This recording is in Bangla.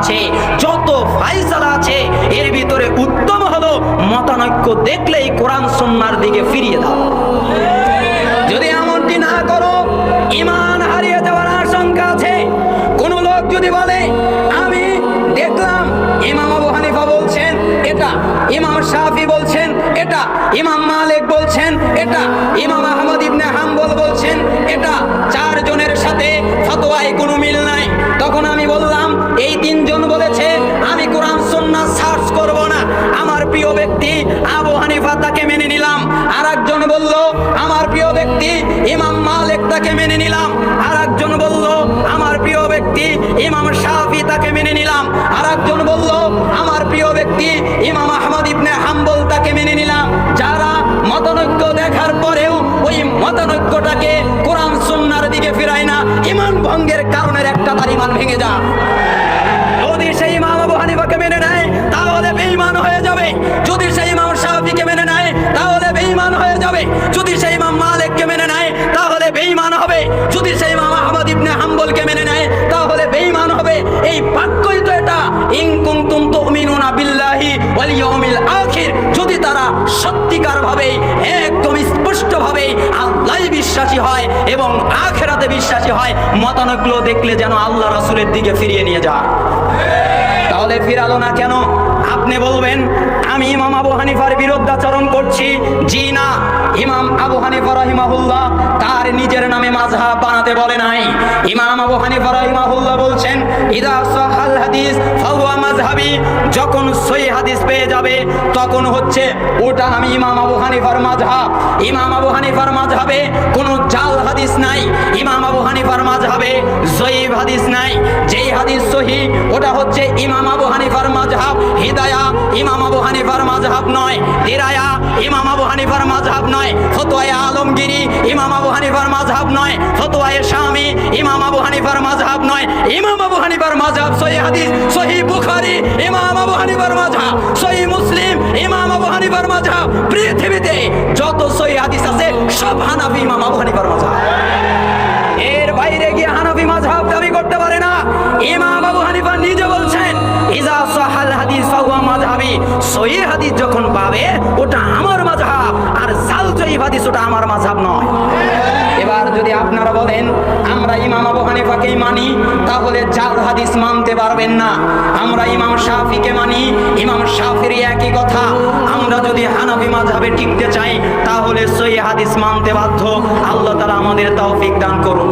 আছে, যত ফায়সালা আছে, এর ভিতরে উত্তম হলো মতানৈক্য দেখলেই কোরআন সুন্নাহর দিকে ফিরিয়ে দাও। যদি এমনটি না করো, ঈমান হারিয়ে যাওয়ার আশঙ্কা আছে। কোন লোক যদি বলে আমি দেখলাম ইমাম আবু হানিফা বলছেন এটা, ইমাম শাফি বলছেন এটা, ইমাম মালিক বলছেন এটা, ইমাম আহমদ ইবনে হাম্বল বলছেন এটা, চারজনের সাথে ফতোয়ায় কোনো মিল নাই, তখন আমি বললাম এই তিনজন বলেছে, আমি কোরআন সুন্নাহ সার্চ করব না, আমার প্রিয় ব্যক্তি আবু হানিফা তাকে মেনে নিলাম। আর একজন বলল আমার প্রিয় ব্যক্তি ইমাম মালিক তাকে মেনে নিলাম। আর একজন বলল আমার প্রিয় ব্যক্তি ইমাম শাফি তাকে মেনে নিলাম। আর একজন বলল আমার প্রিয় ব্যক্তি ইমাম আহমদ ইবনে হাম্বল তাকে মেনে নিলাম। যারা মতানৈক্য দেখার পরেও ওই মতানৈক্যটাকে কোরআন সুন্নাহর দিকে ফিরায় না, ঈমান ভঙ্গের কারণের একটা তার ঈমান ভেঙে যায়। যদি সেই ইমাম আবু হানিফাকে মেনে নেয় তাহলে বেঈমান হয়ে যাবে, যদি সেই ইমাম শাফিকে মেনে নেয় তাহলে বেঈমান হয়ে যাবে, যদি সেই ইমাম মালিককে মেনে নেয় তাহলে বেঈমান হবে, যদি সেই ইমাম আহমদ ইবনে হাম্বলকে মেনে নেয় তাহলে বেঈমান হবে। এই বাক্যই তো এটা, ইন কুনতুম তুমিনুনা বিল্লাহি ওয়াল ইয়াউমিল আখির, যদি তারা সত্যিকার ভাবে একদম স্পষ্ট ভাবে আল্লাহই বিশ্বাসী হয় এবং আখিরাতে বিশ্বাসী হয়, মতানৈক্য দেখলে যেন আল্লাহ রাসূলের দিকে ফিরিয়ে নিয়ে যায়। তাহলে ফিরালো না কেন? আপনি বলবেন আমি ইমাম আবু হানিফার বিরুদ্ধাচরণ করছি। জি না, ইমাম আবু হানিফা রাহিমাহুল্লাহ তার নিজের নামে মাযহাব বানাতে বলে নাই। ইমাম আবু হানিফা রাহিমাহুল্লাহ বলছেন ইদা সাহাল হাদিস ফাহুয়া মাযহাবি, যখন সহিহ হাদিস পেয়ে যাবে তখন হচ্ছে ওটা আমি ইমাম আবু হানিফার মাযহাব। ইমাম আবু হানিফার মাযহাবে কোনো জাল হাদিস নাই, ইমাম আবু হানিফার মাযহাবে যঈফ হাদিস নাই। যেই হাদিস সহিহ ওটা হচ্ছে ইমাম আবু হানিফার মাযহাব। হিদায়া ইমাম আবু হানিফার মাযহাব নয়, দিরায়া ইমাম আবু হানিফার মাযহাব নয়, ফতোয়ায়ে আলমগীরি ইমাম আবু হানিফার মাযহাব নয়, ফতোয়ায়ে শামী ইমাম আবু হানিফার মাযহাব নয়। ইমাম আবু হানিফার মাযহাব সহিহ হাদিস, সহিহ বুখারী ইমাম আবু হানিফার মাযহাব, সহিহ মুসলিম ইমাম আবু হানিফার মাযহাব। পৃথিবীতে যত সহিহ হাদিস আছে সব হানাফি ইমাম আবু হানিফার মাযহাব। এর বাইরে গিয়ে হানাফি মাযহাব দাবি করতে পারে না। ইমাম আবু হানিফা নিজে বলছেন ইজা সাহাল হাদিস ফাহুয়া মাযহাবি, সহিহ হাদিস যখন পাবে ওটা আমার মাযহাব, আর জাল যঈফ হাদিস ওটা আমার মাযহাব নয়। এবার যদি আপনারা বলেন আমরা ইমাম আবু হানিফাকেই মানি, তাহলে জাল হাদিস মানতে পারবেন না। আমরা ইমাম শাফিকে মানি, ইমাম শাফির একই কথা। আমরা যদি হানাফি মাযহাবে টিকতে চাই তাহলে সহিহ হাদিস মানতে বাধ্য। আল্লাহ তাআলা আমাদের তৌফিক দান করুন।